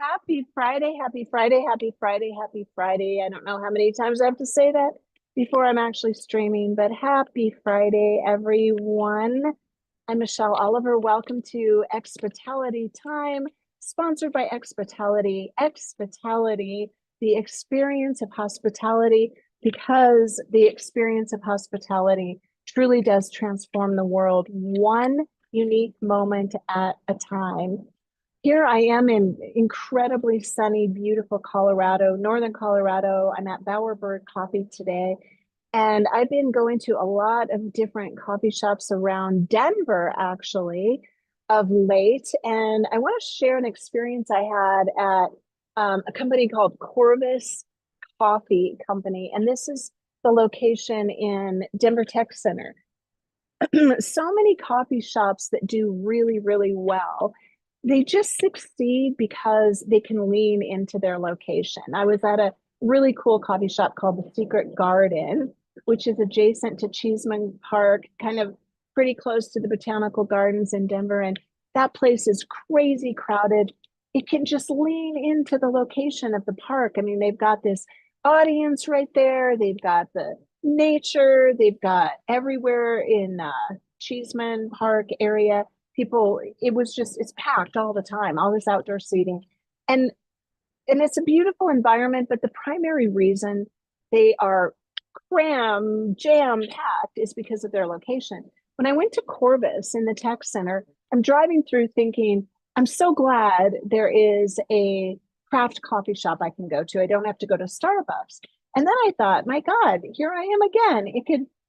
Happy Friday, happy Friday, happy Friday, happy Friday. I don't know how many times I have to say that before I'm actually streaming, but happy Friday, everyone. I'm Michelle Oliver. Welcome to Expitality Time, sponsored by Expitality. Expitality, the experience of hospitality, because the experience of hospitality truly does transform the world one unique moment at a time. Here I am in incredibly sunny, beautiful Colorado, northern Colorado. I'm at Bowerbird Coffee today, and I've been going to a lot of different coffee shops around Denver, actually, of late. And I want to share an experience I had at a company called Corvus Coffee Company, and this is the location in Denver Tech Center. So many coffee shops that do really, really well, they just succeed because they can lean into their location. I was at a really cool coffee shop called the Secret Garden, which is adjacent to Cheeseman Park, kind of pretty close to the Botanical Gardens in Denver. And that place is crazy crowded. It can just lean into the location of the park. I mean, they've got this audience right there. They've got the nature. They've got everywhere in Cheeseman Park area. People, it was just, it's packed all the time, all this outdoor seating. And it's a beautiful environment, but the primary reason they are jam packed is because of their location. When I went to Corvus in the tech center, I'm driving through thinking, I'm so glad there is a craft coffee shop I can go to. I don't have to go to Starbucks. And then I thought, my God, here I am again.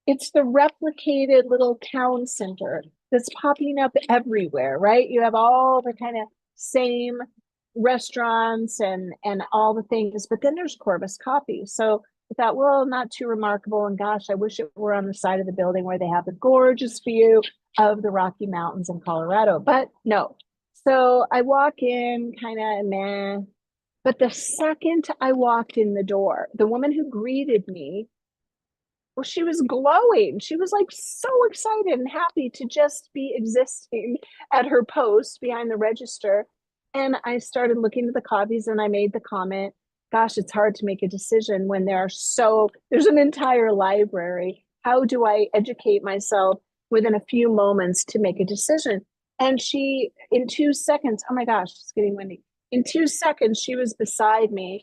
It's the replicated little town center that's popping up everywhere, right? You have all the kind of same restaurants and all the things, but then there's Corvus Coffee. So I thought, well, not too remarkable. And gosh, I wish it were on the side of the building where they have the gorgeous view of the Rocky Mountains in Colorado, but no. So I walk in kind of meh. But the second I walked in the door, the woman who greeted me, well, she was glowing. She was like so excited and happy to just be existing at her post behind the register. And I started looking at the copies and I made the comment, gosh, it's hard to make a decision when there's an entire library. How do I educate myself within a few moments to make a decision? And she, in 2 seconds, oh my gosh, it's getting windy. In 2 seconds, she was beside me,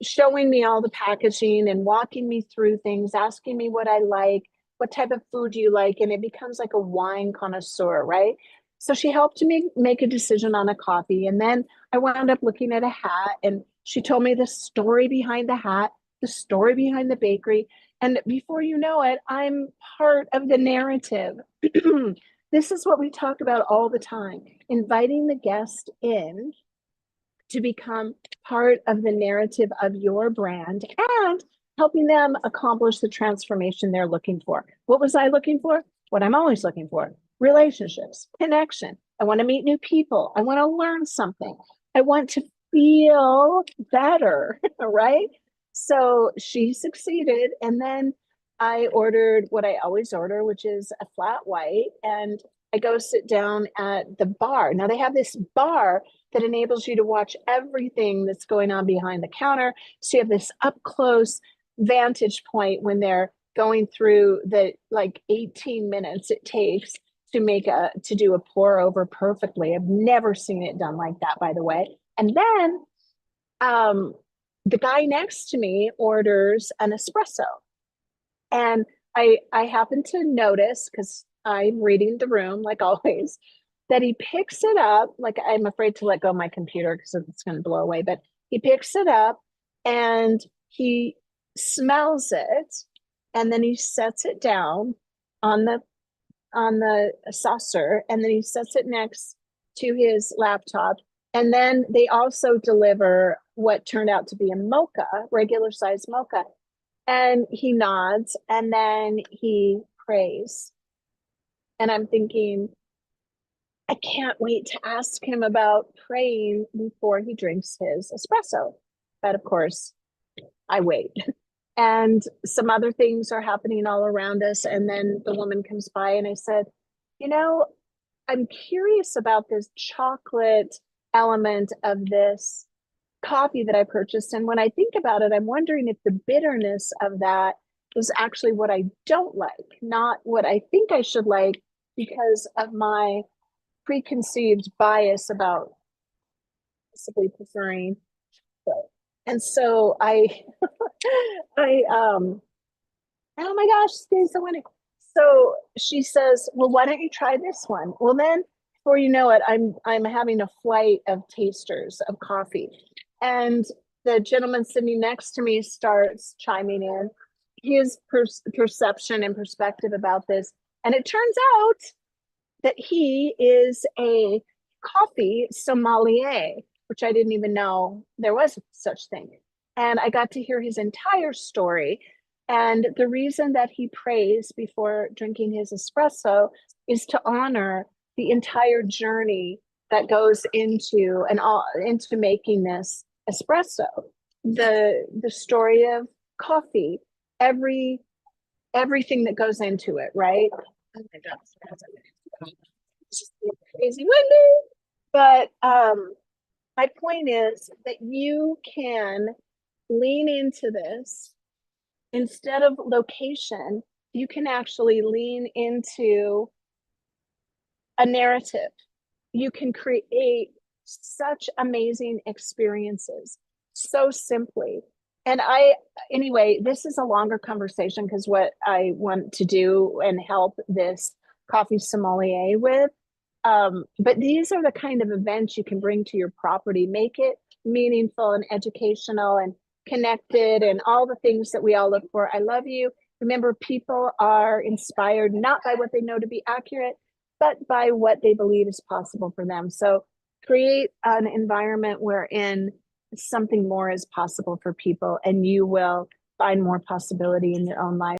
showing me all the packaging and walking me through things, asking me what I like, what type of food you like, and it becomes like a wine connoisseur, right? So she helped me make a decision on a coffee. And then I wound up looking at a hat, and she told me the story behind the hat, the story behind the bakery. And before you know it, I'm part of the narrative. This is what we talk about all the time, inviting the guest in to become part of the narrative of your brand and helping them accomplish the transformation they're looking for. What was I looking for? What I'm always looking for: relationships, connection. I want to meet new people. I want to learn something. I want to feel better, right? So she succeeded. And then I ordered what I always order, which is a flat white. And I go sit down at the bar. Now they have this bar that enables you to watch everything that's going on behind the counter. So you have this up close vantage point when they're going through the like 18 minutes it takes to do a pour over perfectly. I've never seen it done like that, by the way. And then um, the guy next to me orders an espresso. And I happen to notice, because I'm reading the room like always, that he picks it up. Like, I'm afraid to let go of my computer because it's going to blow away, but he picks it up and he smells it, and then he sets it down on the saucer, and then he sets it next to his laptop. And then they also deliver what turned out to be a mocha, regular size mocha. And he nods and then he prays. And I'm thinking, I can't wait to ask him about praying before he drinks his espresso. But of course, I wait. And some other things are happening all around us. And then the woman comes by and I said, you know, I'm curious about this chocolate element of this coffee that I purchased. And when I think about it, I'm wondering if the bitterness of that is actually what I don't like, not what I think I should like because of my preconceived bias about possibly preferring it. And so I oh my gosh, today's the winning. So she says, "Well, why don't you try this one?" Well, then before you know it, I'm having a flight of tasters of coffee. And the gentleman sitting next to me starts chiming in his perception and perspective about this. And it turns out that he is a coffee sommelier, which I didn't even know there was such thing. And I got to hear his entire story. And the reason that he prays before drinking his espresso is to honor the entire journey that goes into and all into making this espresso. The story of coffee, every everything that goes into it, right? Oh my gosh, it's just crazy windy. But my point is that you can lean into this instead of location. You can actually lean into a narrative. You can create such amazing experiences so simply. And anyway, this is a longer conversation because what I want to do and help this coffee sommelier with. But these are the kind of events you can bring to your property, make it meaningful and educational and connected and all the things that we all look for. I love you. Remember, people are inspired not by what they know to be accurate, but by what they believe is possible for them. So create an environment wherein something more is possible for people and you will find more possibility in your own life.